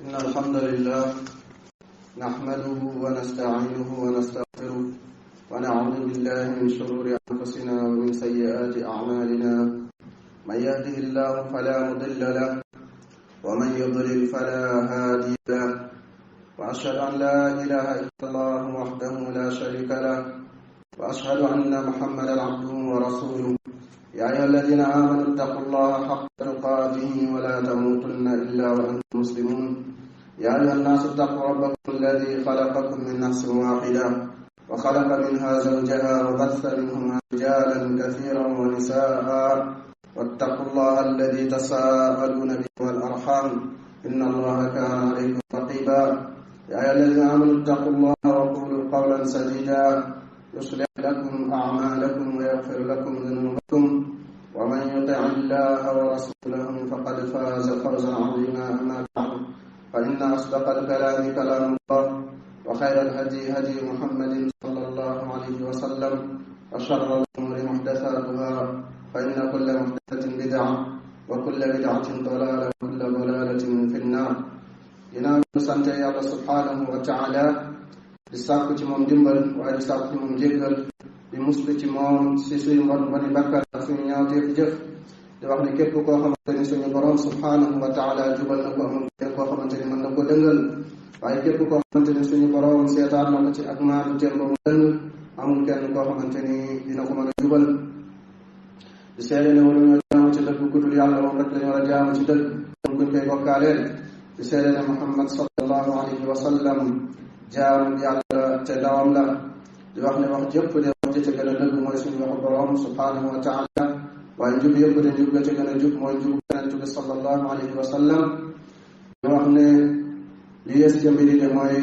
إن الحمد لله نحمده ونستعينه ونستغفره ونعوذ بالله من شرور أنفسنا ومن سيئات أعمالنا من يهده الله فلا مضل له ومن يضلل فلا هادي له وأشهد أن لا إله إلا الله وحده لا شريك له وأشهد أن محمدا عبده ورسوله يا أيها الذين آمنوا اتقوا الله حق تقاته ولا تموتن إلا وأنتم مسلمون يا أيها الناس اتقوا ربكم الذي خلقكم من نفس واحدة وخلق منها زوجها وبث منهما رجالا كثيرا ونساء واتقوا الله الذي تساءلون به والأرحام إن الله كان عليكم رقيبا يا أيها الذين آمنوا اتقوا الله وقولوا قولا سديدا يصلح لكم أعمالكم ويغفر لكم ذنوبكم ومن يطع الله ورسوله فقد فاز فوزا عظيما أما بعد فإن أصدق الكلام كلام الله وخير الهدي هدي محمد صلى الله عليه وسلم وشر الأمور محدثاتها فإن كل محدثة بدعة وكل بدعة ضلالة وكل ضلالة في النار ginnaaw ñu sant Yàlla subhanahu wa taala di sàkku ci moom dimbal waaye di sàkku ci moom jéggal di muslu ci moom si suñu mboni bakkar ak suñu ñaawteef jëf di wax ne képp koo xamante ni suñu borom subhanahu wa taala jubal na ko amul kenn koo xamante ni mën na ko dëngal waaye képp koo xamante ni suñu borom seetaan na ko ci ak maadu téem ba mu dëng amul kenn koo xamante ni dina ko mën a jubal di seede ne waruñoo jaamu ci dëgg ku dul yàlla moom rek lañu war a jaamu ci dëgg moom kuñ koy bokkaaleel di seede ne Muhammad sallallahu alayhi wa sallam jaam yàlla te dawam la di wax ne wax jëpp de wax ci gën a dëgg mooy suñu waxu borom subhanahu wa taala waaye njub yëpp de njub ga ci gën a jub mooy njub yonent bi sallallahu alayhi wa sallam di wax ne li yées ca mbiri de mooy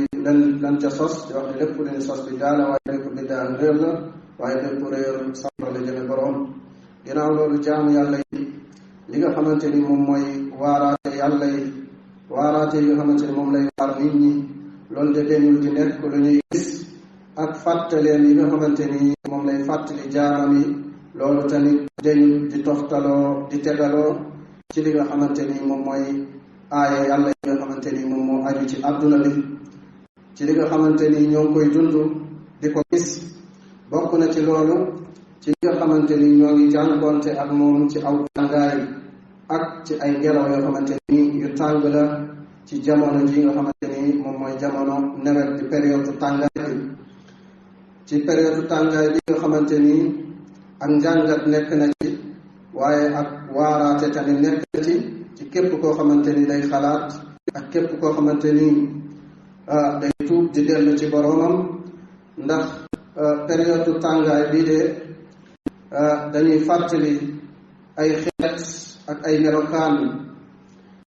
lan ca sos di wax ne lépp lu ñu sos bi daala waaye lépp bi daal réer la waaye lépp réer safara la jëme borom ginnaaw loolu jaamu yàlla yi li nga xamante ni moom mooy waaraate yàlla yi waaraate yi nga xamante ni moom lay waar nit ñi loolu de dañul di nekk lu ñuy gis ak fàttaleen yi nga xamante ni moom lay fàttali jaamam yi loolu tamit dañul di toftaloo di tegaloo ci li nga xamante ni moom mooy aaya yàlla yi nga xamante ni moom moo aju ci àdduna bi ci li nga xamante ni ñoo ngi koy dund di ko gis bokk na ci loolu ci li nga xamante ni ñoo ngi jànkoonte ak moom ci aw tàngaay ak ci ay ngelaw yoo xamante ni yu tàng la ci jamono ji nga xamante ni moom mooy jamono nawet di période tàngaay bi ci période tàngaay bi nga xamante ni ak njàngat nekk na ci waaye ak waaraate tamit nekk na ci képp koo xamante ni day xalaat ak képp koo xamante ni day tuub di dellu ci boroomam ndax période tàngaay bi de dañuy fàttali ay xeet ak ay melokaan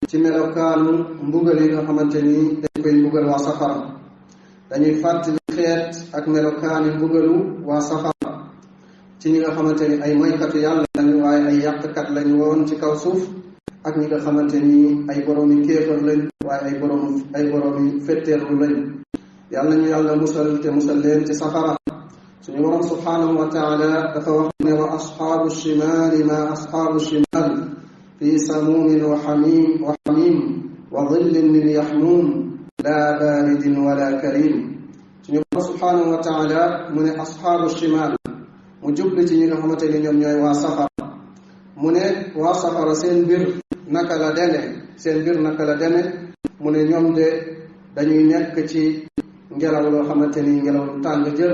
ci melokaanu mbugal yi nga xamante ni dañ koy mbugal waa safara dañuy fàttali xeet ak melokaani mbugalu waa safara ci ñi nga xamante ni ay moykatu yàlla lañu waaye ay yàqkat lañu woon ci kaw suuf ak ñi nga xamante ni ay boroomi kéefar lañ waaye ay boroomi fetteerlu lañ yàlla ñu yàlla musal te musal leen ci safara suñu borom subhanahu wa taala dafa wax ne wa asxaabu shimaali ma asxaabu shimaal fi samuumin wa xamim wa dhillin min yaxmuum laa baaridin wala karim suñu borom subhanahu wa taala mu ne asxaabu shimaal mu jubli ci ñi nga xamante ni ñoom ñooy waa safara mu ne waa safara seen mbir naka la deme mu ne ñoom de dañuy nekk ci ngelaw loo xamante ni ngelaw lu tàng jër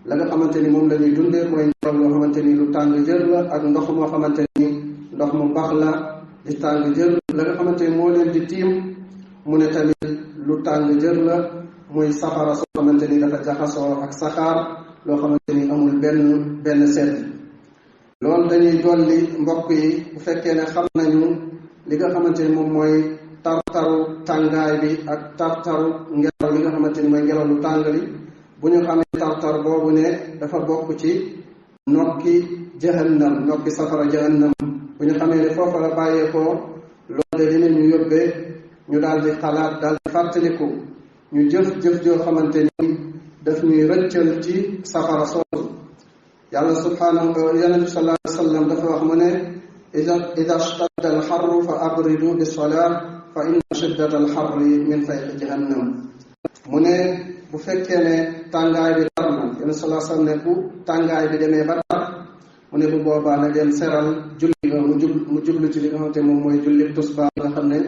la nga xamante ni moom la ñuy dundee mooy ngelaw loo xamante ni lu tàng jër la ak ndox moo xamante ni ndox mu baax la di tàng jër la nga xamante ni moo leen di tiim mu ne tamit lu tàng jër la muy safara soo xamante ni dafa jaxasoo ak saxaar loo xamante ni amul benn sedd loolu dañuy dolli mbokk yi bu fekkee ne xam nañu li nga xamante ni moom mooy tartaru tàngaay bi ak tartaru ngelaw li nga xamante ni mooy ngelaw lu tàng li bu ñu xamee tartar boobu ne dafa bokk ci nokki safara jahannam bu ñu xamee ne foofa la bàyyeekoo loolu de dinañu yóbbee ñu daal di xalaat daal di fàttaliku ñu jëf joo xamante ni daf ñuy rëccal ci safara soosu yàlla subhanahu yonent bi sallallahu alayhi wa sallam dafa wax mu ne ida shtadda alxarru fa abridu bis salaa fa inna shiddata alxarri min fayxi jahannam. mu ne bu fekkee ne tàngaay bi tar na yéen salaa sallam ne bu tàngaay bi demee ba tar mu ne bu boobaa na ngeen seral julli nga mu jublu ci li nga xamante moom mooy julli tusbaar nga xam ne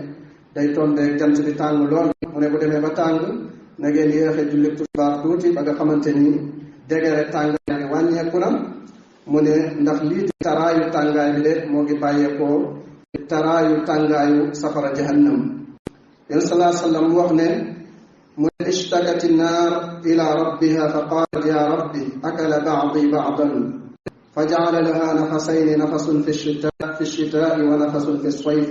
day tombeeg jant bi tàng lool. mu ne bu demee ba tàng na ngeen yéexe julli tusbaar tuuti ba nga xamante ni degere tàngaay bi wàññeeku na. mu ne ndax lii di taraayu tàngaay bi de moo ngi bàyyeekoo taraayu tàngaayu safara jahannam. yéen salaa sallam mu wax ne mu ne ishtakat naar ila rabbiha fa qaalat ya rabbi akala baadi baadan fa jaala laha nafasayni nafasun fi shitaai wa nafasun fi sayf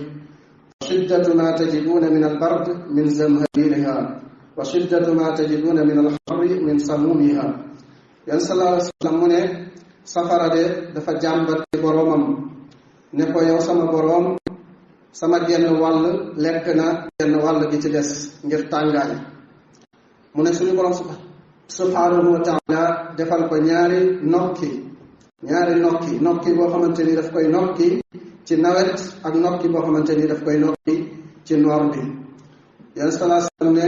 wa shiddatu ma tajiduna min albard min zamhaririha wa shiddatu ma tajiduna min alxarri min samumiha. yéen salaa sallam mu ne safara de dafa jàmbat ci boroomam ne ko yow sama boroom sama genn wàll lekk na genn wàll gi ci des ngir tàngaay. mu ne suñu boroom subhaanahu wa taala defal ko ñaari nokki boo xamante ni daf koy nokki ci nawet ak nokki boo xamante ni daf koy nokki ci noor bi. yéen salaa sallam ne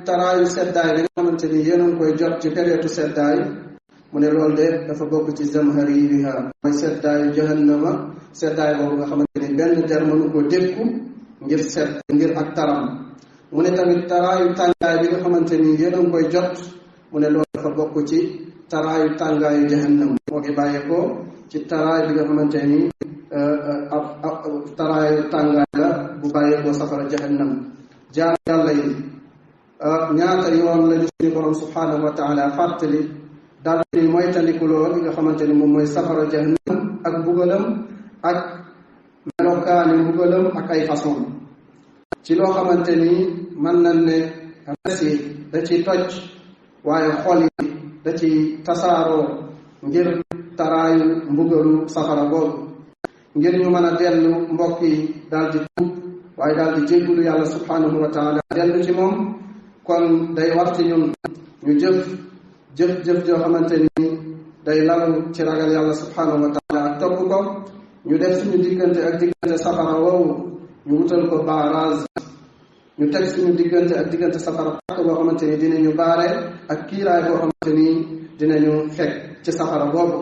taraayu seddaay bi nga xamante ni yéen a ngi koy jot ci période seddaay mu ne loolu de dafa bokk ci zamhaririha mooy seddaayu jahannama seddaay boobu nga xamante ni benn der mënu ko dékku ngir ak taram. mu ne tamit taraayu tàngaay bi nga xamante ni yéen a ngi koy jot mu ne loolu dafa bokk ci taraayu tàngaayu jahannam moo ngi bàyyeekoo ci taraay bi nga xamante ni taraayu tàngaay la bu bàyyeekoo safara jahannam. jaar yàlla yi ñaata yoon lañu suñu borom subhanahu wa taala fàttali daal di moytandikuloo li nga xamante ni moom mooy safara jahannam ak mbugalam ak melokaani mbugalam ak ay façon ci loo xamante ni mën nañ ne res yi da ciy toj waaye xol yi da ci tasaaroo ngir taraayu mbugalu safara boobu ngir ñu mën a dellu mbokk yi daal di tuub waaye daal di jéggulu yàlla subhanahu wa taala dellu ci moom. kon day war ci ñun ñu jëf joo xamante ni day lalu ci ragal yàlla subhanahu wa taala ak topp ko. ñu def suñu diggante ak diggante safara woowu ñu wutal ko barrage ñu teg suñu diggante ak diggante safara pàkk boo xamante ni dinañu baare ak kiiraay boo xamante ni dinañu fekk ci safara boobu.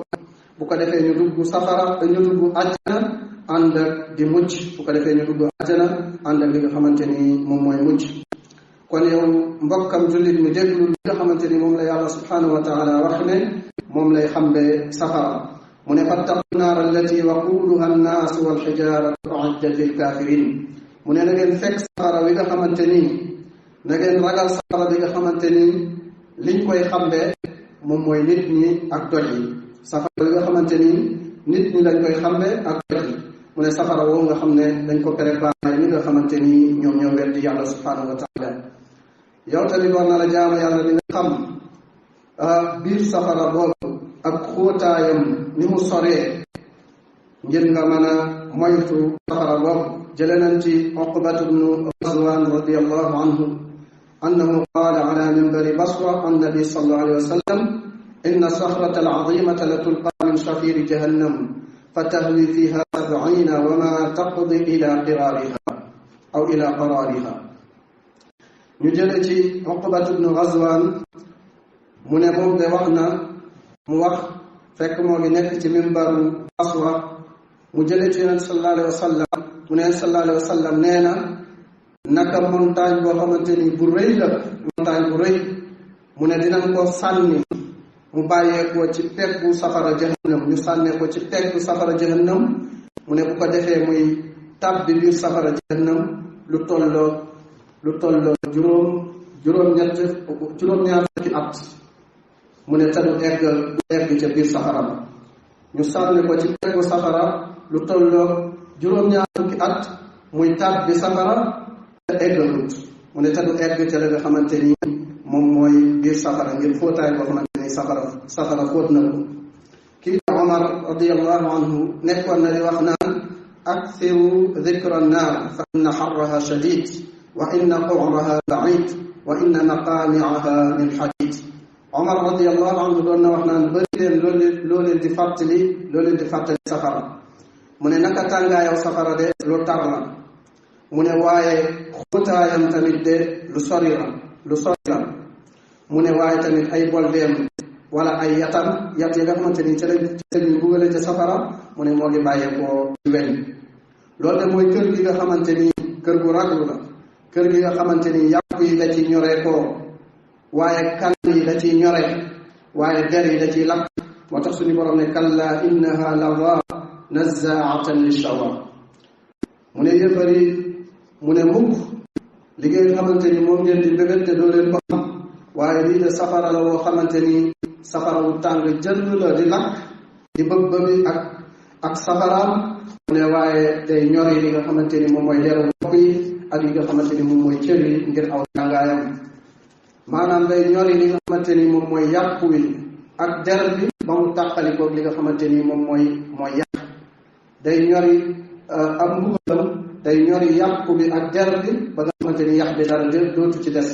bu ko defee ñu dugg àjjana ànd ak di mucc bu ko defee ñu dugg àjjana ànd ak li nga xamante ni moom mooy mucc. kon yow mbokkam jullit mi déglu li nga xamante ni moom la yàlla subhanahu wa taala wax ne moom lay xambee safara. mu ne fattaqu naar allati waquuduha annaasu walxijaaratu uiddat lilkafirin. mu ne na ngeen fekk safara wi nga xamante ni na ngeen ragal safara bi nga xamante ni liñ koy xambee moom mooy nit ñi ak doj yi. safara wi nga xamante ni nit ñi lañ koy xambee ak doj yi. mu ne safara woowu nga xam ne dañ ko préparé ñi nga xamante ni ñoom ñoo weddi yàlla subhanahu wa taala. yow tamit war na la jaamu yàlla li nga xam biir safara boobu ak xóotaayam ni mu soree ngir nga mën a moytu safara boobu. jële nañ ci Uqbatu bnu Ghazwan radiyallahu anhu annahu qaala ala minbari Basra an nabi sallallahu alayhi wa sallam inna saxrata al-azimata la tulqa min shafiri jahannam fatahwi fiha 70 wa ma taqdi ila qaraariha. ñu jële ci Uqbatu bnu Ghazwan mu ne moom de mu wax fekk moo ngi nekk ci mimbaru Basra mu jële ci yonent sallallahu alayhi wa sallam mu ne sallallahu alayhi wa sallam nee na naka montagne boo xamante ni bu rëy la montagne bu rëy mu ne dinañ ko sànni mu bàyyeekoo ci peggu safara jahannam ñu sànnee ko ci peggu safara jahannam mu ne bu ko defee muy tàbbi biir safara jahannam lu tolloo juróom-ñaar fukki at mu ne te du egg ca biir safara ba ñu sànni ko ci peggu safara lu tolloo juróom-ñaar fukki at muy tàbbi safara te eggalut mu ne te du egg ca la nga xamante ni moom mooy biir safara ngir fóotaay boo xamante ni safara fóot na ko. kii Omar radiyallahu anhu nekkoon na di wax naan akthiru dhikra an-naar fa inna harraha shadid wa inna qu'raha ba'id wa inna maqami'aha min hadid. Omar radiyallahu anhu doon na wax naan bëri leen loo leen di fàttali safara mu ne naka tàngaayaw safara de lu tar la mu ne waaye xóotaayam tamit de lu sori la mu ne waaye tamit ay boldeem wala ay yatam yat yi nga xamante ni ci lañu bugale ca safara mu ne moo ngi bàyyeekoo ci weñ. loolu de mooy kër gi nga xamante ni kër gu raglu la, kër gi nga xamante ni yàpp yi la ci ñoree koo, waaye kan yi la ciy ñore, waaye der yi la ciy lakk. moo tax suñu borom ne kalla innaha lava nazzaatan lishawa. mu ne yëfari mu ne mukk li ngeen xamante ni moom ngeen di bébét te doo leen ko xam, waaye lii de safara la woo xamante ni safara wu tàng jël la di lakk di bëbi ak safaraam. mu ne waaye day ñor yi li nga xamante ni moom mooy deru bopp yi ak yi nga xamante ni moom mooy cër yi ngir aw tàngaayam. maanaam day ñor yi li nga xamante ni moom mooy yàpp wi ak der bi ba mu tàqalikoog li nga xamante ni moom mooy yàq. day ñori am mbugalam day ñori yàpp bi ak der bi ba nga xamante ni yàq bi dara dootu ci des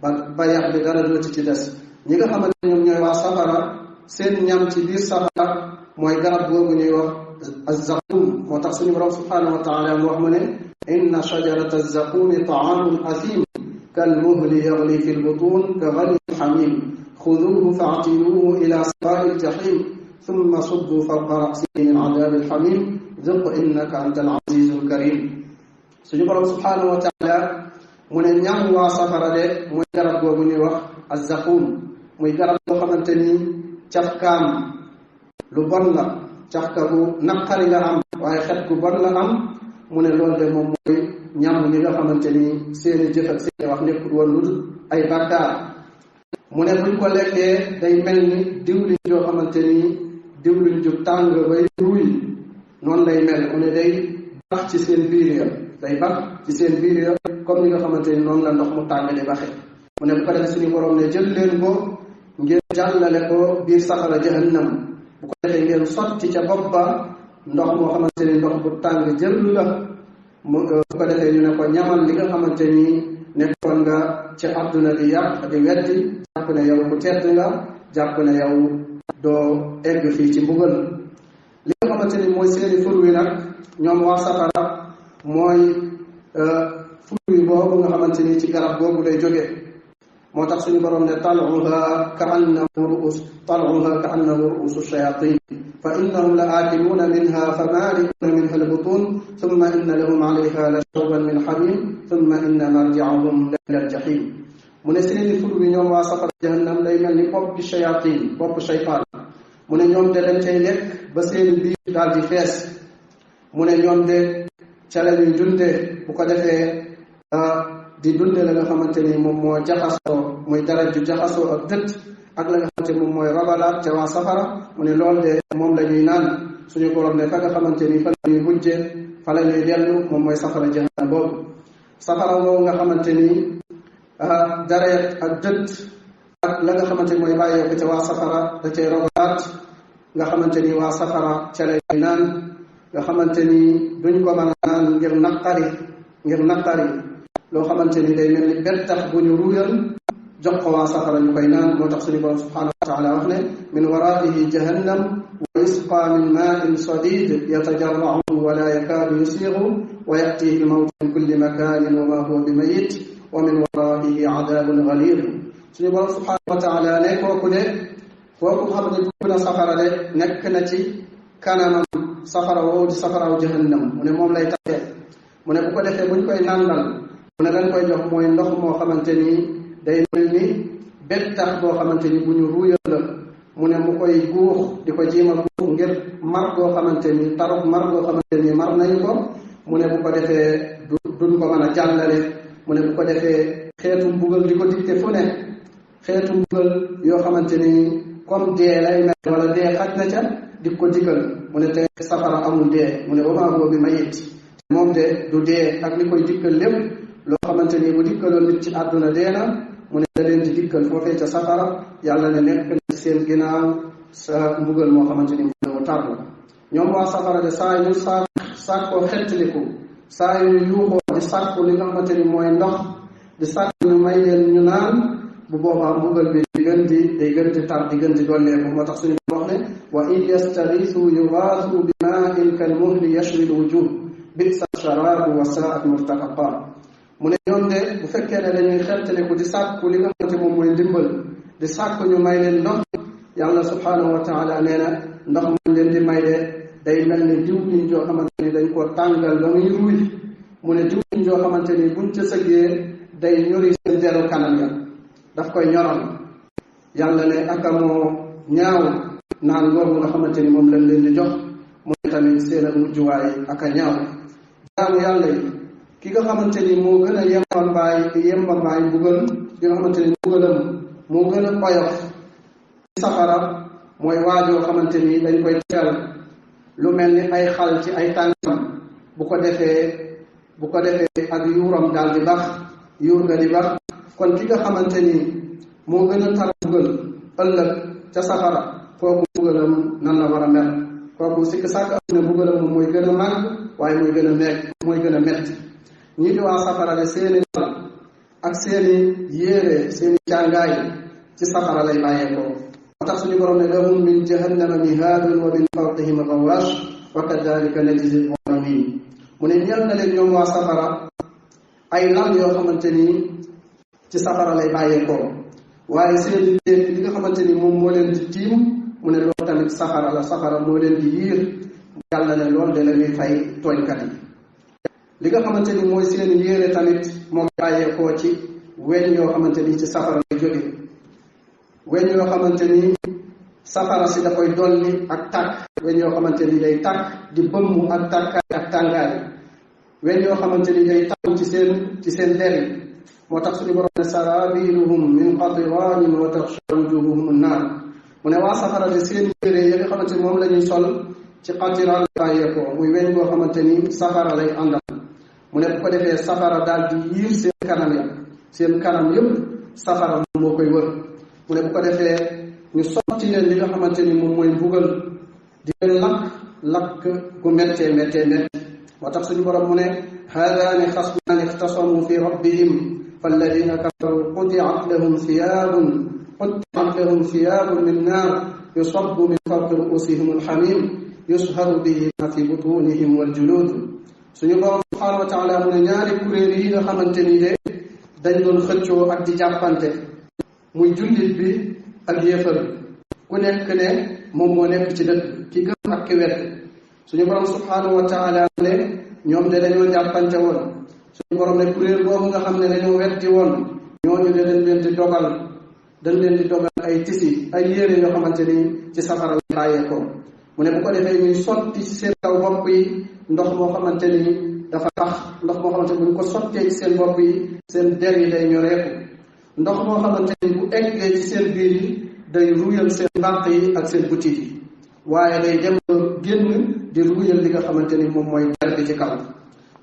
ba yàq bi dara dootu ci des. ñi nga xamante ni ñoom ñooy waa safara seen ñam ci biir safara mooy garab googu ñuy wax az-zaqum. moo tax suñu borom subhanahu wa taala mu wax mu ne inna shajarata az-zaqumi ta'amun athim kal muhli yaghli fi al-butun ka ghali hamim xuduuhu fa'tiluuhu ila sawaa'i al-jahiim thumma subbu fawqa ra'sihi min 'adaabi al-hamiim dhuq innaka anta al-'aziizu al-kariim. suñu borom subhaanahu wa taala mu ne ñam waa safara de muy garab googu ñuy wax az-zaquum, muy garab boo xamante ni cafkaam lu bon la, cafka bu naqari la am waaye xet gu bon la am. mu ne loolu de moom mooy ñam li nga xamante ni seeni jëf ak seeni wax nekkul woon lu dul ay bàkkaar. mu ne buñ ko lekkee day mel ni diwlin joo xamante ni diwlin ju tàng bay ruuy noonu lay mel. mu ne day bax ci seen biir ya, day bax ci seen biir ya comme ni nga xamante ni noonu la ndox mu tàng di baxe. mu ne bu ko defee suñu borom ne jël leen ko ngeen jàllale ko biir safara jahannam, bu ko defee ngeen sotti ca bopp ba ndox moo xamante ni ndox bu tàng jël la. bu ko defee ñu ne ko ñamal li nga xamante ni nekkoon nga ci àdduna di yàq di weddi, jàpp ne yow ku tedd nga, jàpp ne yow doo egg fii ci mbugal. li nga xamante ni mooy seeni fur wi nag ñoom waa safara mooy fur wi boobu nga xamante ni ci garab boobu lay jóge. moo tax suñu borom ne tal'uha ka'annahu ru'usu shayatin fa innahum la aakiluuna minha fa maali'uuna minha al-butun thumma inna lahum 'alayha la shawban min hamim thumma inna marji'ahum la ila al-jahim. mu ne seeni fur bi ñoom waa safara jahannam day mel ni bopp bi shayatin, bopp shaytaan. mu ne ñoom de dañ cay lekk ba seeni biir daal di fees. mu ne ñoom de ca la ñuy dundee, bu ko defee di dundee la nga xamante ni moom moo jaxasoo muy dara ju jaxasoo ak dëtt ak la nga xamante moom mooy rabalaat ca waa safara. mu ne loolu de moom la ñuy naan. suñu borom ne fa nga xamante ni fa la ñuy mujje fa la ñuy dellu moom mooy safara jahannam boobu. safara boobu nga xamante ni dareet ak dëtt ak la nga xamante ni mooy bàyyeeko ca waa safara da cay rabalaat nga xamante ni waa safara ca lay naan, nga xamante ni duñ ko mën a naan ngir naqari loo xamante ni day mel ni bettax bu ñu ruuyal jox ko waa safara ñu koy naan. moo tax suñu borom subhanahu wa taala wax ne min waraihi jahannam wa yusqa min ma'in sadid yatajarra'uhu wa la yakadu yusighu wa ya'tihi al-mawtu min kulli makanin wa ma huwa bimayyit wa min waraihi 'adabun ghalid. suñu borom subhanahu wa taala ne kooku xam ne dugg na safara de nekk na ci kanamam safara woowu di safaraw jahannam. mu ne moom lay taxee. mu ne bu ko defee buñ koy nàndal mu ne lañ koy jox mooy ndox moo xamante ni day mel ni bettax boo xamante ni bu ñu ruuyal la. mu ne mu koy guux di ko jiima guux ngir mar goo xamante ni taruk mar goo xamante ni mar nañu ko. mu ne bu ko defee duñ ko mën a jàllale. mu ne bu ko defee xeetu mbugal di ko dikte fu ne, xeetu mbugal yoo xamante ni comme dee lay mel wala dee xaj na ca di ko dikkal. mu ne te safara amul dee. mu ne wa maa huwa bi mayyit, moom de du dee ak li koy dikkal lépp loo xamante ni bu dikkaloon nit ci àdduna dee na. mu ne da leen di dikkal foofee ca safara. yàlla ne nekk na seen ginnaaw sa mbugal moo xamante ni mu tar la. ñoom waa safara de saa yu sàkkoo xettaliku, saa yu yuuxoo di sàkku li nga xamante ni mooy ndox, di sàkku ñu may leen ñu naan, bu boobaa mbugal bi day gën di tar di gën di dolleeku. moo tax suñu wax ne wa in yastagiisu yugaasu bi maa'in kal muhli yashwi al wujuh bisa sharaabu wa saat murtafaqa mu ne ñoom de bu fekkee ne dañuy xettaliku di sàkku li nga xamante moom mooy ndimbal di sàkku ñu may leen ndox yàlla subhanahu wa taala nee na ndox mu leen di may de day mel ni diwlin joo xamante ni dañ koo tàngal ba muy ruuy mu ne diwlin joo xamante ni buñ ca sëggee day ñori seen deru kanam ya daf koy ñoral yàlla ne akamoo ñaaw naan loolu nga xamante ni moom lañ leen di jox mu ne tamit seen ak mujjuwaay ak a ñaaw jaamu yàlla yi ki nga xamante ni moo gën a yembambaay mbugal ki nga xamante ni mbugalam moo gën a oyof ci safara mooy waajoo xamante ni dañ koy tegal lu mel ni ay xal ci ay tànkam bu ko defee ak yuuram daal di bax yuur nga di bax kon ki nga xamante ni moo gën a tar mbugal ëllëg ca safara kooku mbugalam nan la war a mel kooku sikk sàkk am ne mbugalam moom mooy gën a màgg waaye mooy gën a metti ñii di waa safara de seeni lal ak seeni yéere seeni càngaay ci safara lay bàyyeekoo moo tax suñu borom ne lahum min jahannama mihaadun wa min fawqihim gawaash wa kadalika najzi zalimin mu ne ñeel na leen ñoom waa safara ay lal yoo xamante ni ci safara lay bàyyeekoo waaye seeni léeg li nga xamante ni moom moo leen di tiim mu ne loolu tamit safara la safara moo leen di yiir yàlla ne loolu de la ñuy fay tooñkat yi li nga xamante ni mooy seen yéere tamit moom bàyyeekoo ci weñ yoo xamante ni ci safara lay jóge weñ yoo xamante ni safara si da koy dolli ak tàkk weñ yoo xamante ni day tàkk di bëmm ak tàkkaay ak tàngaay weñ yoo xamante ni day taw ci seen der yi moo tax suñu borom ne sarabiluhum min qatiraanin wa taxsha wujuhuhum an-naar mu ne waa safara de seen yére yi nga xamante ni moom la ñuy sol ci qatiraan bàyyeekoo muy weñ boo xamante ni safara lay àndal mu ne bu ko defee safara daal di yiir seen kanam ya seen kanam yëpp safara moom moo koy wër mu ne bu ko defee ñu sotti leen li nga xamante ni moom mooy mbugal di leen lakk gu méttee moo tax suñu borom mu ne haadaani xasmaani ixtasamu fi rabbihim falladina kafaru qutiat lahum thiyaabun min naar yusabbu min fawqi ruusihim alxamim yusharu bihi ma fi butunihim waljuluud suñu borom subhanahu wa taala mu ne ñaari kuréel yi nga xamante ni de dañ doon xëccoo ak di jàppante muy jullit bi ak yéefar bi ku nekk ne moom moo nekk ci dëkk ki gëm ak ki wet suñu borom subhanahu wa taala ne ñoom de dañoo jàppante woon suñu borom ne kuréel boobu nga xam ne dañoo wetti woon ñooñu de dañ leen di dogal ay tisi ay yére yoo xamante ni ci safara la bàyyeekoo mu ne bu ko defee ñuy sotti ci seen kaw bopp yi ndox moo xamante ni dafa tax ndox moo xamante ni bu ñu ko sottee ci seen bopp yi seen der yi day ñoreeku ndox moo xamante ni bu eggee ci seen biir yi day ruyal seen mbàq yi ak seen butit yi waaye day dem génn di ruyal li nga xamante ni moom mooy der bi ci kaw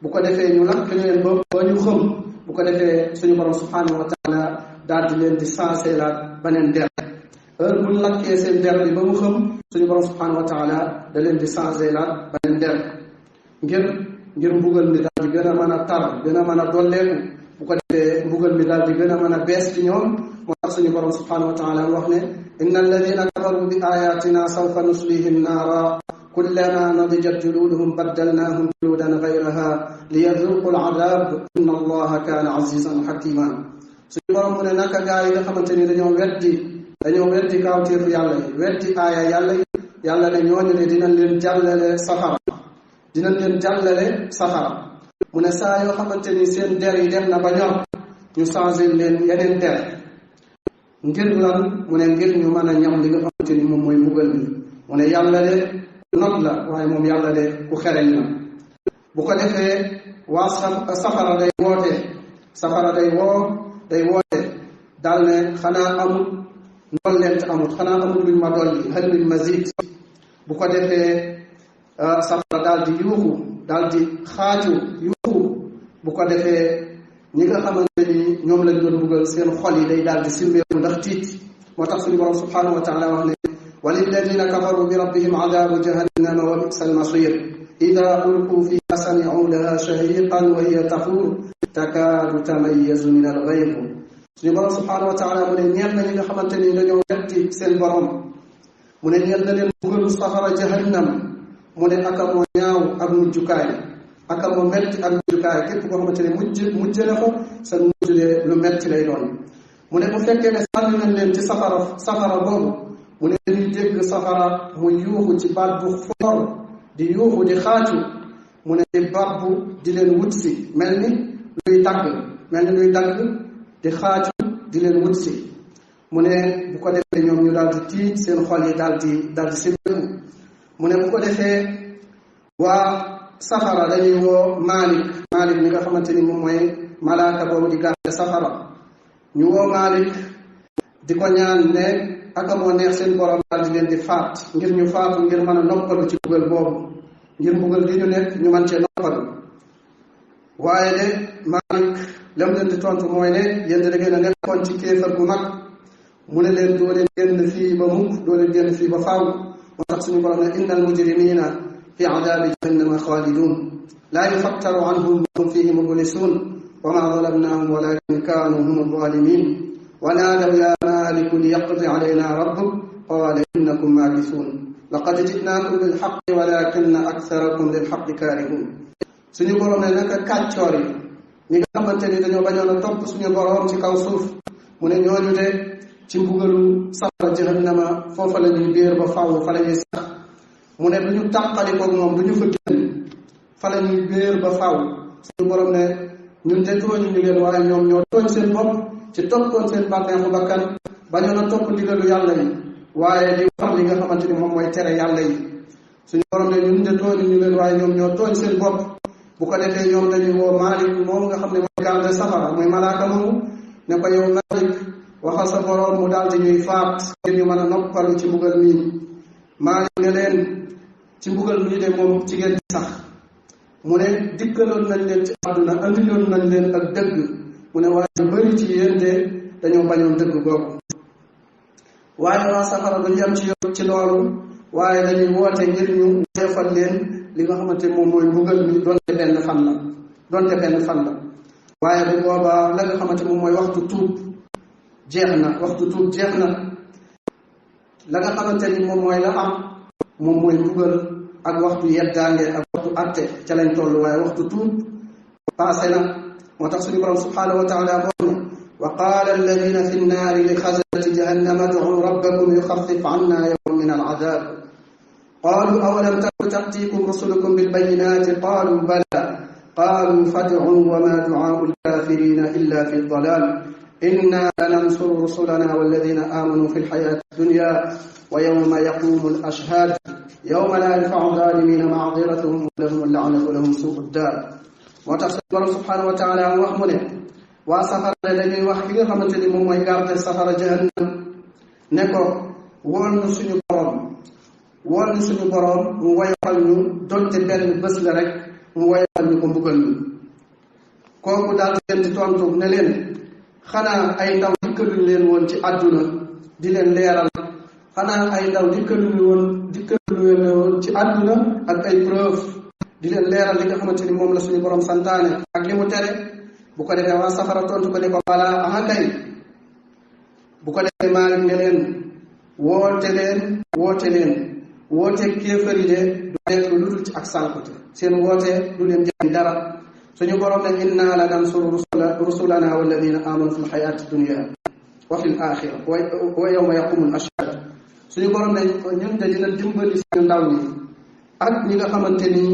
bu ko defee ñu lakk leen ba ñu xëm bu ko defee suñu borom subhanahu wa taala daal di leen di sensé laat beneen der heure buñ lakkee seen der bi ba mu xëm suñu borom subhanahu wa taala da leen di sensé laat beneen der ngir mbugal mi daal di gën a mën a tar gën a mën a dolleeku bu ko defee mbugal mi daal di gën a mën a bees ci ñoom moo tax suñu borom subhanahu wa taala wax ne inna alladina kafaru bi ayatina sawfa nuslihim naara kullama nadijat juluduhum baddalnahum juludan gayraha liyaduqu al'adab inna allaha kana azizan hakima suñu borom mu ne naka gaa yi nga xamante ni dañoo weddi kaawteefu yàlla yi weddi aaya yàlla ne ñooñu ne dinañ leen jàllale safara mu ne saa yoo xamante ni seen der yi dem na ba ñor ñu changé leen yeneen der ngir lan mu ne ngir ñu mën a ñam li nga xamante ni moom mooy mbugal mi mu ne yàlla de not la waaye moom yàlla de ku xereñ la bu ko defee waa safara day woote daal ne xanaa amul ndolleent amut xanaa amul luñ ma dolli hal min mazid bu ko defee safara daal di yuuxu daal di xaaju yuuxu bu ko defee ñi nga xamante ni ñoom lañ doon buggal seen xol yi day daal di simmeeku ndax tiit moo tax suñu borom subhanahu wa taala wax ne walilladina kafaru bi rabbihim adabu jahannama wa bisa almasir ida ulqu fiha sami'u laha shahiqan wa hiya tafur takaadu tamayyazu min alghayb suñu borom subhanahu wa taala mu ne ñeel na ñi nga xamante ni dañoo wetti seen borom mu ne ñeel na leen buggalu safara jahannam mu ne aka moo ñaaw ak mujjukaay ak moo metti ak mujjukaay képp koo xamante ne mujj na fa sa mujj de lu metti lay doon. mu ne bu fekkee ne sànni nañ leen ci safara boobu mu ne dañuy dégg safara mu yuuxu ci baat bu foor di yuuxu di xaacu mu ne di babbu di leen wut si mel ni luy dagg di xaacu di leen wut si. mu ne bu ko defee ñoom ñu daal di tiit seen xol yi daal di simbiku. mu ne bu ko defee waa safara dañuy woo Malik mi nga xamante ni moom mooy malaaka boobu di garde safara. ñu woo Malik di ko ñaan ne ak moo neex seen borom daal di leen di faat ngir ñu faatu ngir mën a noppalu ci mbugal boobu ngir mbugal gi ñu nekk ñu mën cee noppalu. waaye de Malik lam leen di tontu mooy ne yéen da ngeen a nekkoon ci kéefar gu mag. mu ne leen doo leen génn fii ba mukk doo leen génn fii ba faaw. moo tax suñu borom ne innal mujrimina fi adabi jahannama xaalidun laa yufattaru anhum wa hum fihi mublisun wa ma zalamnahum walakin kanu hum zalimin wa naadaw ya maliku liyaqdi alayna rabbuk qala innakum maakithun laqad ji'nakum bilhaqqi walakinna aktharakum lilhaqqi karihun. suñu borom ne naka kàccoor yi ñi nga xamante ni dañoo bañoon a topp suñu borom ci kaw suuf mu ne ñooñu de ci mbugalu safara jahannama foofa la ñuy béer ba faaw fa la ñuy sax. mu ne du ñu tàqalikoog moom du ñu fa génn fa la ñuy béer ba faaw. suñu borom ne ñun de tooñu ñu leen waaye ñoom ñoo tooñ seen bopp ci toppoon seen bànneexu bakkan bañoon a topp ndigalu yàlla yi waaye di wax li nga xamante ni moom mooy tere yàlla yi. suñu borom ne ñun de tooñu ñu leen waaye ñoom ñoo tooñ seen bopp. bu ko defee ñoom dañuy woo Malik moom nga xam ne mooy garde safara mooy malaaka moomu ne ko yow Malik waxal sa borom mu daal di ñuy faat ngir ñu mën a noppalu ci mbugal mii. Malik ne leen ci mbugal mii de moom ci ngeen sax. mu ne dikkaloon nañ leen ci àdduna andiloon nañ leen ak dëgg mu ne waaye ñu bëri ci yéen de dañoo bañoon dëgg googu. waaye waa safara du yem ci loolu waaye dañuy woote ngir ñu defal leen li nga xamante moom mooy mbugal mi donte benn fan la waaye bu boobaa la nga xamante moom mooy waxtu tuub jeex na la nga xamante ni moom mooy la am moom mooy mbugal ak waxtu yeddaange ak waxtu atte ca lañ toll waaye waxtu tuub passé na. moo tax suñu borom subhanahu wa taala boon wa qaala alladina fi nnaari li xazanati jahannama ud'u rabbakum yuxaffif anna yawman min al'adab qaalu awalam taku ta'tiikum rusulukum bilbayyinaati qaalu bala qaalu fad'u wa ma du'aa'u alkaafiriina illa fi dalaal inna lanansuru rusulana walladina aamanuu fi lxayaati dunya wa yawma yaquumu al-ashhaad yawma laa yanfa'u zaalimiina ma'diratuhum wa lahum al-la'natu wa lahum suu'u d-daar. moo tax suñu borom subhanahu wa taala wax mu ne waa safara ne dañuy wax ki nga xamante ni moom mooy garde safara jahannam ne ko wool nu suñu borom mu woyofal ñu donte benn bés la rek mu woyofal ñu ko mbugal ñu. kooku daal leen di tontu ne leen xanaa ay ndaw dikkaluñ leen woon ci àdduna di leen leeral xanaa ay ndaw dikkaluñ leen woon ci àdduna ak ay preuve di leen leeral li nga xamante ni moom la suñu borom santaane ak li mu tere. bu ko defee waa safara tontu ko ne ko balaa aha kay. bu ko defee Maalik ne leen woote leen kéefar yi de du nekk lu dul ci ak sànkute seen woote du leen jëriñ dara. suñu borom ne inna la nansuru rusulana walladina amanu fi lxayaati dunya wa fi l axira wa yawma yaqumu l ashhad. suñu borom ne ñun de dina dimbali suñu ndaw ñi ak ñi nga xamante ni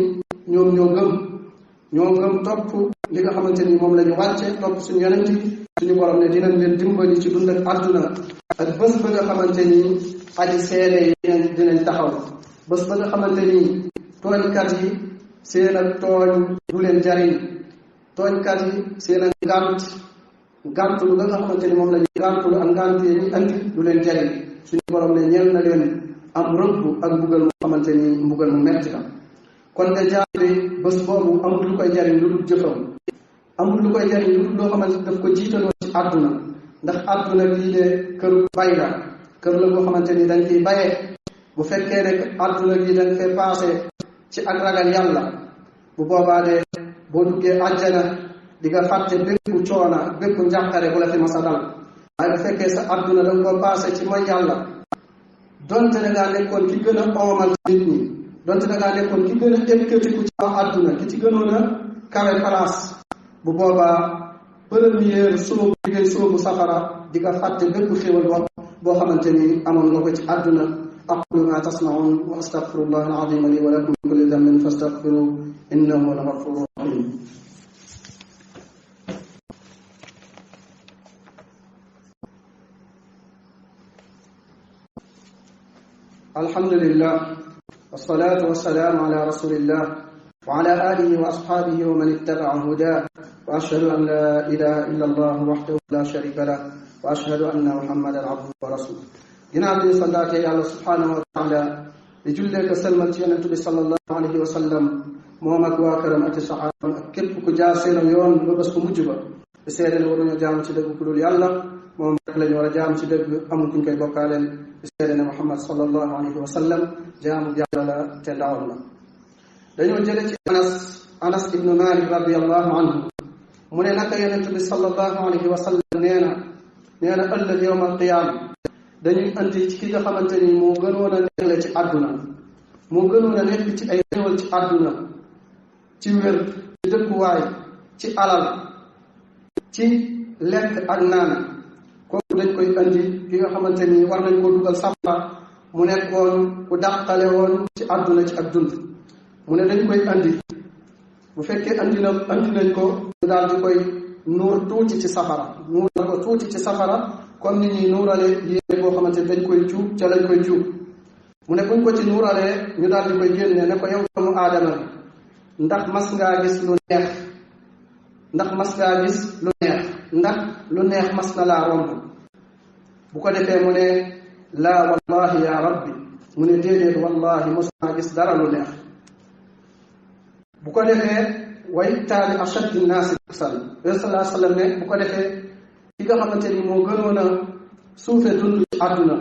ñoom ñoo gëm topp li nga xamante ni moom la ñu wàcce topp suñu yonent yi. suñu borom ne dinañ leen dimbali ci dund ak àdduna ak bés ba nga xamante ni aji seede yi dinañ taxaw bés ba nga xamante ni tooñkat yi seen ak tooñ du leen jariñ tooñkat yi seen ak gàntul nga xamante ni moom la ñu gàntul ak ngànt yi ñu andi du leen jariñ. suñu borom ne ñeel na leen am rëbb ak mbugal mu xamante ni mbugal mu metti la. kon de jaam bi bés boobu amul lu koy jariñ lu dul jëfam amul lu koy jariñ lu dul loo xamante daf ko jiitaloo ci àdduna ndax àdduna lii de këru bay la kër la boo xamante ni dañ fiy bayee. bu fekkee ne àdduna gi dañ fee passé ci ak ragal yàlla bu boobaa de boo duggee àjjana di nga fàtte bépp coona bépp njàqare bu la fi masa dal. waaye bu fekkee sa àdduna da nga koo passé ci mooy yàlla donte ne ngaa nekkoon ki gën a oomal nit ñi donte da ngaa nekkoon ki gën a ekkatiku ci àdduna ki ci gënoon a kawe place bu boobaa première sóobu bi ngay sóobu safara di nga fàtte bépp xéwal boo xamante ni amoon nga ko ci àdduna. aqulu ma tasmaun wa astaghfirullah al-azim li wa lakum min kulli dhanbin fastaghfiruhu innahu huwal ghafurur rahim. alhamdulillah wassalatu wassalamu ala rasulillah wa ala alihi wa ashabihi wa man ittaba'a huda wa ashhadu an la ilaha illa allah wahdahu la sharika lah wa ashhadu anna muhammadan abduhu wa rasuluh. ginnaaw bi ñu santaatee yàlla subhanahu wa taala di jullee ko selmal ci yonent bi sallallahu alayhi wa sallam moom ak waa këram ak saxaabam ak képp ku jaar seen yoon ba bés bu mujj ba di seede ne waruñu jaamu ci dëgg ku dul yàlla moom rek lañu war a jaamu ci dëgg amul kuñ koy bokkaaleel di seede ne muhammad sallallahu alayhi wa sallam jaamu yàlla la te ndawam la. dañoo jële ci anas ibnu malik radiallahu anhu mu ne naka yonent bi sallallahu alayhi wa sallam nee na ëllëg yowm alqiyaama dañuy andi ci ki nga xamante ni moo gënoon a nekkle ci àdduna moo gënoon a nekk ci ay xéwal ci àdduna ci wér ci dëkkuwaay ci alal ci lekk ak naan kooku dañ koy andi ki nga xamante ni war nañ ko dugal safara mu nekkoon ku dàqale woon ci àdduna ci ak dund mu ne dañ koy andi bu fekkee andi nañ ko ñu daal di koy nuur tuuti ci safara nuur na ko tuuti ci safara comme nit ñi nuurale yéene boo xamante dañ koy cuub ca lañ koy cuub mu ne buñ ko ci nuuralee ñu daal di koy génne ne ko yow doomu aadama ndax mas ngaa gis lu neex ndax mas ngaa gis lu neex ndax lu neex mas na laa romb bu ko defee mu ne laa wallahi ya rabbi mu ne déedéet wallahi mos naa gis dara lu neex bu ko defee way taali ashaddi naasi ba'san sallallahu alayhi wa sallam ne bu ko defee ki nga xamante ni moo gënoon a suufe dund ci àdduna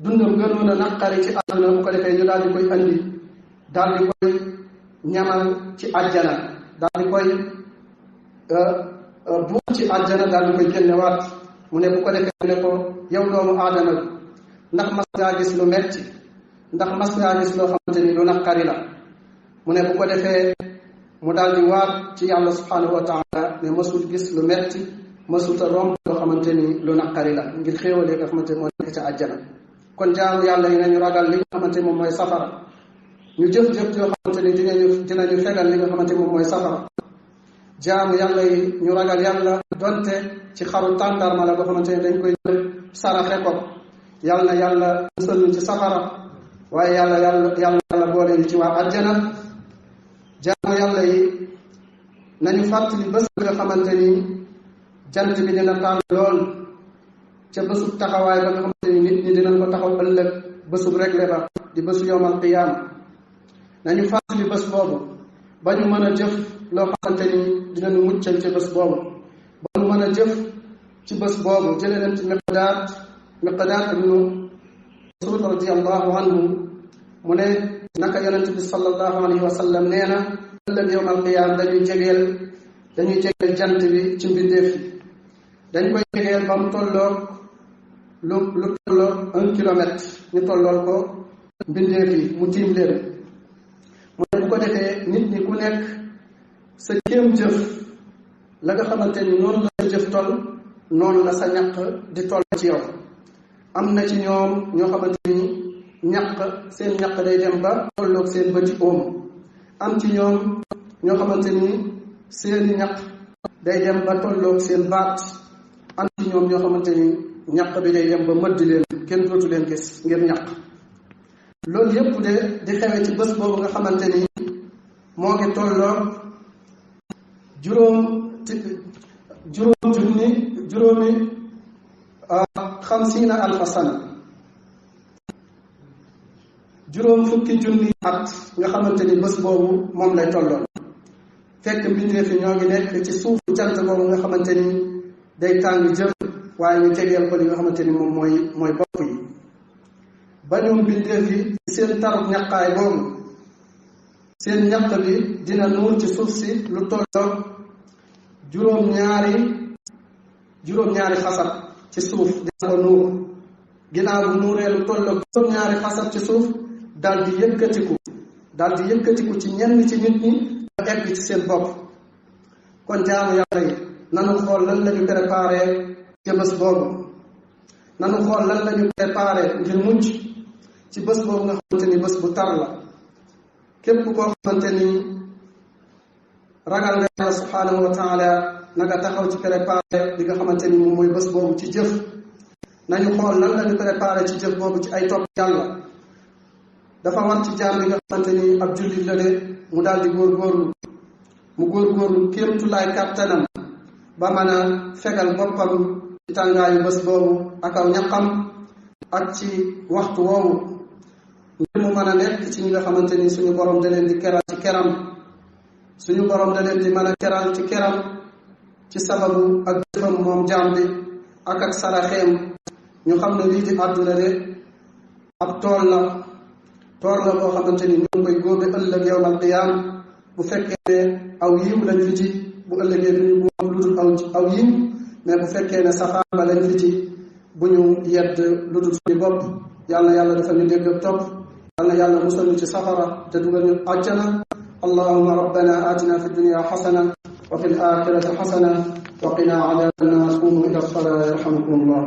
dundam gënoon a naqari ci àdduna bu ko defee ñu daal di koy andi daal di koy ñamal ci àjjana daal di koy buur ci àjjana daal di koy génnewaat mu ne bu ko defee mu ne ko yow doomu aadama bi ndax mas ngaa gis lu metti ndax mas ngaa gis loo xamante ni lu naqari la mu ne bu ko defee mu daal di waat ci yàlla subhanahu wa taala ne mësul gis lu metti mësul ta romb loo xamante ni lu naqari la ngir xéewalee nga xamante moo nekk ca àjjana. kon jaamu yàlla yi nañu ragal li nga xamante moom mooy safara ñu jëf-jëf yoo xamante ni dinañu fegal li nga xamante moom mooy safara. jaamu yàlla yi ñu ragal yàlla donte ci xaru tàndarma la boo xamante ni dañ koy saraxe ko yàlla na yàlla musal ñu ci safara waaye yàlla boole ñu ci waa àjjana. jaamu yàlla yi nañu fàttali bés bi nga xamante ni jant bi dina tàng lool ca bésub taxawaay ba nga xamante ni nit ñi dinañ ko taxaw ëllëg bésub réglé ba di bésu yowmal qiyaam nañu fàttali bés boobu ba ñu mën a jëf loo xamante ni dinañu muccal ca bés boobu ba ñu mën a jëf ci bés boobu jëlee leen ci miqdaad ibnu Mas'ud radiyallahu anhu mu ne naka yonent bi sallallahu alayhi wa sallam nee na ëllëg yowmal qiyaam dañuy jegeel jant bi ci mbindeef yi dañ koy jegeel ba mu tolloog lu tolloog 1 kilomètre ñu tollool ko mbindeef yi mu tiim leen mu ne bu ko defee nit ñi ku nekk sa kéem jëf la nga xamante ni noonu la sa jëf toll noonu la sa ñaq di toll ci yow. am na ci ñoom ñoo xamante ni seen ñaq day dem ba tolloog seen bëti oom am ci ñoom ñoo xamante ni seen ñaq day dem ba tolloog seen baat am ci ñoom ñoo xamante ni ñaq bi day dem ba mëdd leen kenn dootu leen gis ngir ñaq. loolu yépp de di xewe ci bés boobu nga xamante ni moo ngi tolloog juróomi 50 alfa sana juróom fukki junni at nga xamante ni bés boobu moom lay tolloon fekk mbindeef yi ñoo ngi nekk ci suufu jant boobu nga xamante ni day tàng jër waaye ñu jegeel ko li nga xamante ni moom mooy bopp yi ba ñoom mbindeef yi seen tarub ñaqaay boobu seen ñaq bi dina nuur ci suuf si lu tolloog juróom-ñaari xasab ci suuf dina ko nuur ginnaaw bu nuuree lu tolloog juróom-ñaari xasab ci suuf daal di yëkkatiku daal di yëkkatiku ci ñenn ci nit ñi ba egg ci seen bopp. kon jaamu yàlla yi nanu xool lan lañu préparé ca bés boobu, nanu xool lan lañu préparé ngir mucc ci bés boobu nga xamante ni bés bu tar la. képp koo xamante ni ragal nga yàlla subhanahu wa taala nanga taxaw ci préparé li nga xamante ni moom mooy bés boobu ci jëf. nañu xool lan lañu préparé ci jëf boobu ci ay topp yàlla. dafa war ci jaam bi nga xamante ni ab jullit la de mu daal di góorgóorlu kéemtulaay kàttanam ba mën a fegal boppam ci tàngaayu bés boobu ak aw ñaqam ak ci waxtu woowu ngir mu mën a nekk ci ñi nga xamante ni suñu borom da leen di keral ci keram, suñu borom da leen di mën a keral ci keram ci sababu ak jëfam moom jaam bi ak saraxeem. ñu xam ne lii di àdduna de ab tool la boo xamante ni ñu ngi koy góobe ëllëg yawmal qiyaam. bu fekkee ne aw yiw lañ fi ci bu ëllëgee duñu góob lu dul aw yiw, mais bu fekkee ne safaan ba lañ fi ci bu ñu yedd lu dul suñu bopp. yàlla dafa ñu dégg topp, yàlla yàlla musal ñu ci safara te dugal ñu àjjana. allahumma rabbana atina fi dunya xasana wa fi l axirati xasana wa qina adaba nnar. qumu ila salaa yarhamukum allah.